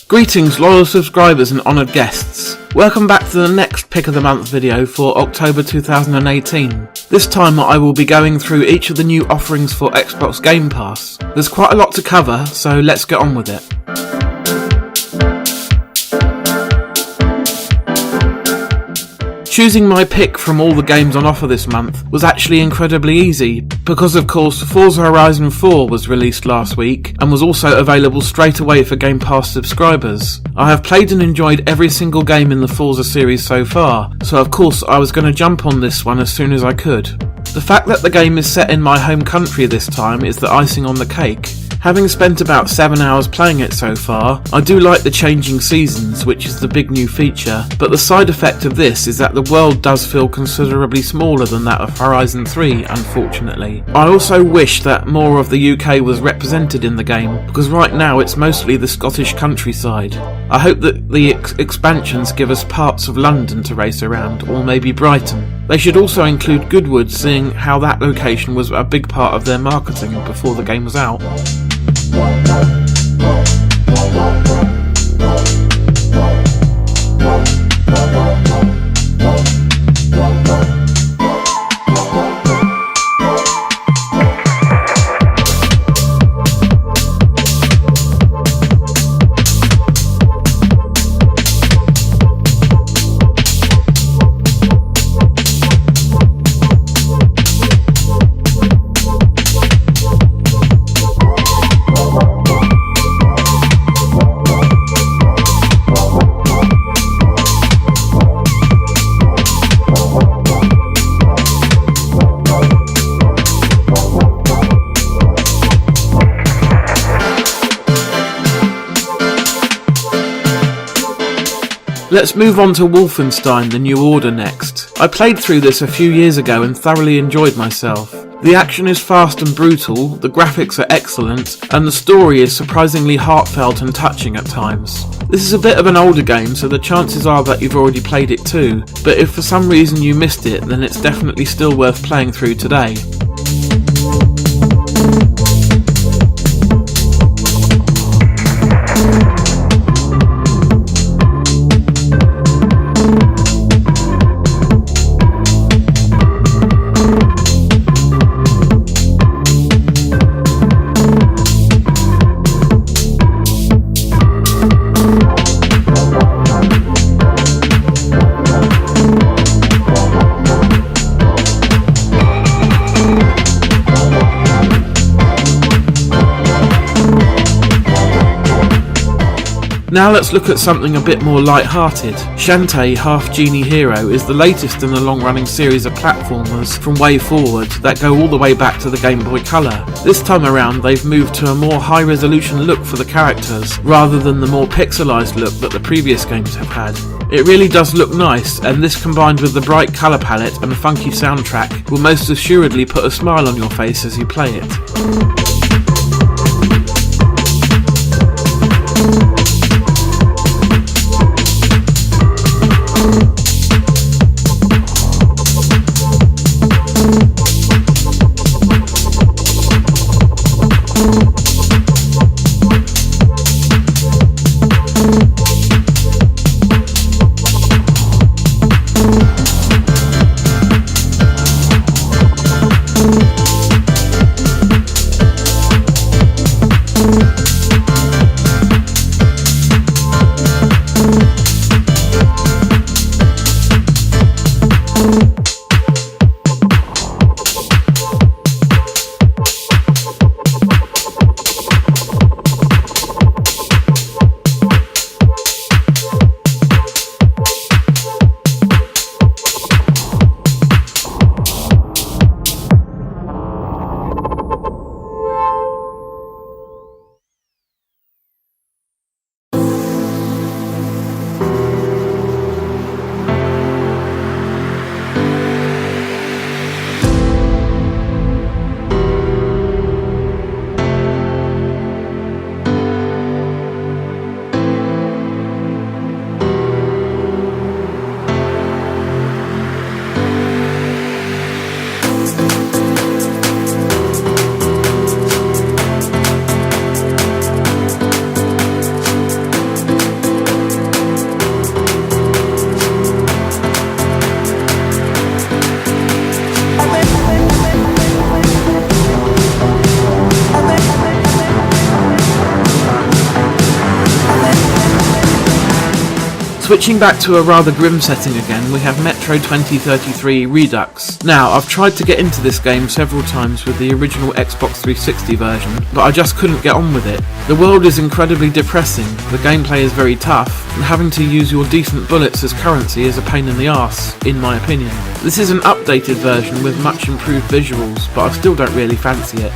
Greetings loyal subscribers and honoured guests. Welcome back to the next Pick of the Month video for October 2018. This time I will be going through each of the new offerings for Xbox Game Pass. There's quite a lot to cover, so let's get on with it. Choosing my pick from all the games on offer this month was actually incredibly easy, because of course Forza Horizon 4 was released last week and was also available straight away for Game Pass subscribers. I have played and enjoyed every single game in the Forza series so far, so of course I was going to jump on this one as soon as I could. The fact that the game is set in my home country this time is the icing on the cake. Having spent about 7 hours playing it so far, I do like the changing seasons, which is the big new feature, but the side effect of this is that the world does feel considerably smaller than that of Horizon 3, unfortunately. I also wish that more of the UK was represented in the game, because right now it's mostly the Scottish countryside. I hope that the expansions give us parts of London to race around, or maybe Brighton. They should also include Goodwood, seeing how that location was a big part of their marketing before the game was out. Let's move on to Wolfenstein The New Order next. I played through this a few years ago and thoroughly enjoyed myself. The action is fast and brutal, the graphics are excellent, and the story is surprisingly heartfelt and touching at times. This is a bit of an older game, so the chances are that you've already played it too, but if for some reason you missed it, then it's definitely still worth playing through today. Now let's look at something a bit more light-hearted. Shantae, HalfGenie Hero is the latest in a long-running series of platformers from Way Forward that go all the way back to the Game Boy Color. This time around they've moved to a more high-resolution look for the characters, rather than the more pixelized look that the previous games have had. It really does look nice, and this combined with the bright colour palette and funky soundtrack will most assuredly put a smile on your face as you play it. Switching back to a rather grim setting again, we have Metro2033 Redux. Now, I've tried to get into this game several times with the original Xbox 360 version, but I just couldn't get on with it. The world is incredibly depressing, the gameplay is very tough, and having to use your decent bullets as currency is a pain in the arse, in my opinion. This is an updated version with much improved visuals, but I still don't really fancy it.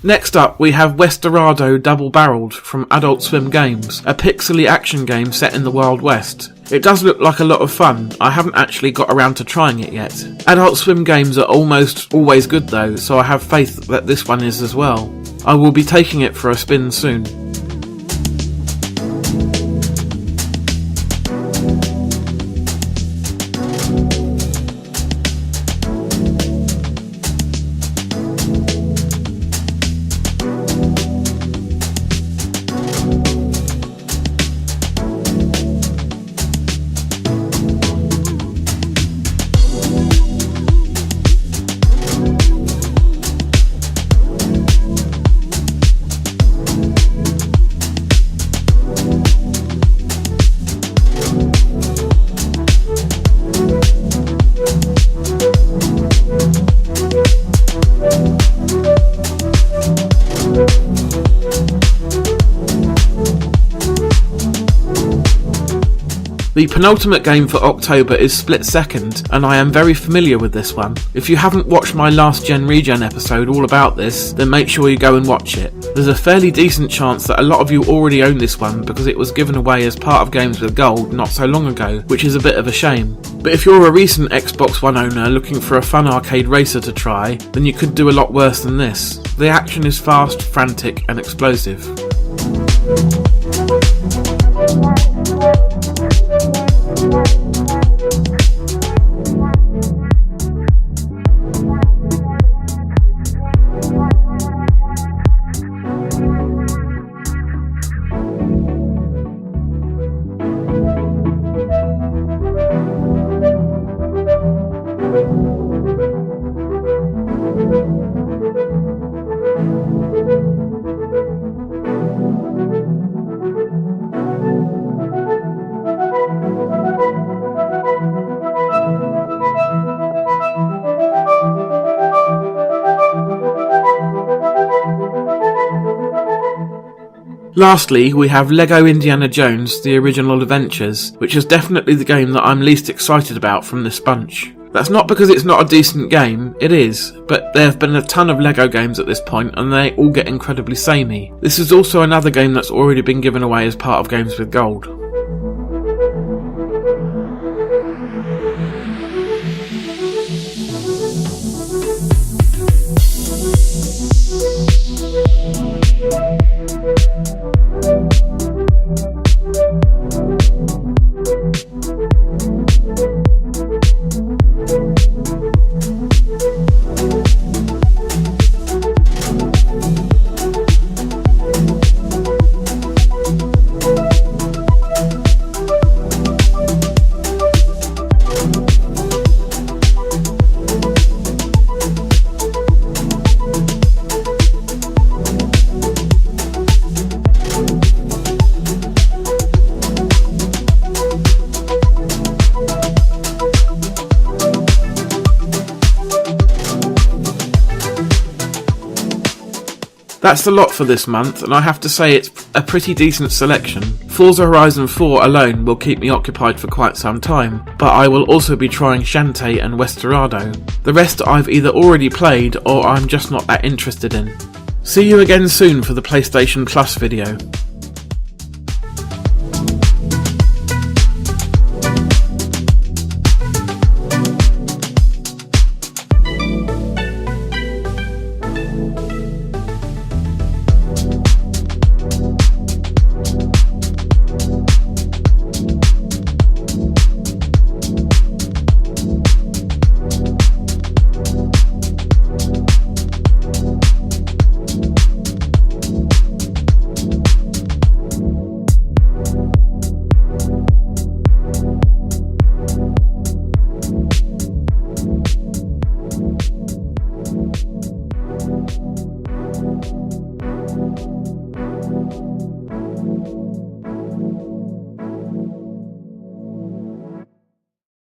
Next up, we have Urado Double Barreled from Adult Swim Games, a pixely action game set in the Wild West. It does look like a lot of fun. I haven't actually got around to trying it yet. Adult Swim games are almost always good though, so I have faith that this one is as well. I will be taking it for a spin soon. The penultimate game for October is Split Second, and I am very familiar with this one. If you haven't watched my last Gen Regen episode all about this, then make sure you go and watch it. There's a fairly decent chance that a lot of you already own this one because it was given away as part of Games with Gold not so long ago, which is a bit of a shame. But if you're a recent Xbox One owner looking for a fun arcade racer to try, then you could do a lot worse than this. The action is fast, frantic and explosive. Lastly, we have LEGO Indiana Jones The Original Adventures, which is definitely the game that I'm least excited about from this bunch. That's not because it's not a decent game, it is, but there have been a ton of LEGO games at this point and they all get incredibly samey. This is also another game that's already been given away as part of Games with Gold. That's a lot for this month, and I have to say it's a pretty decent selection. Forza Horizon 4 alone will keep me occupied for quite some time, but I will also be trying Shantae and Urado. The rest I've either already played or I'm just not that interested in. See you again soon for the PlayStation Plus video.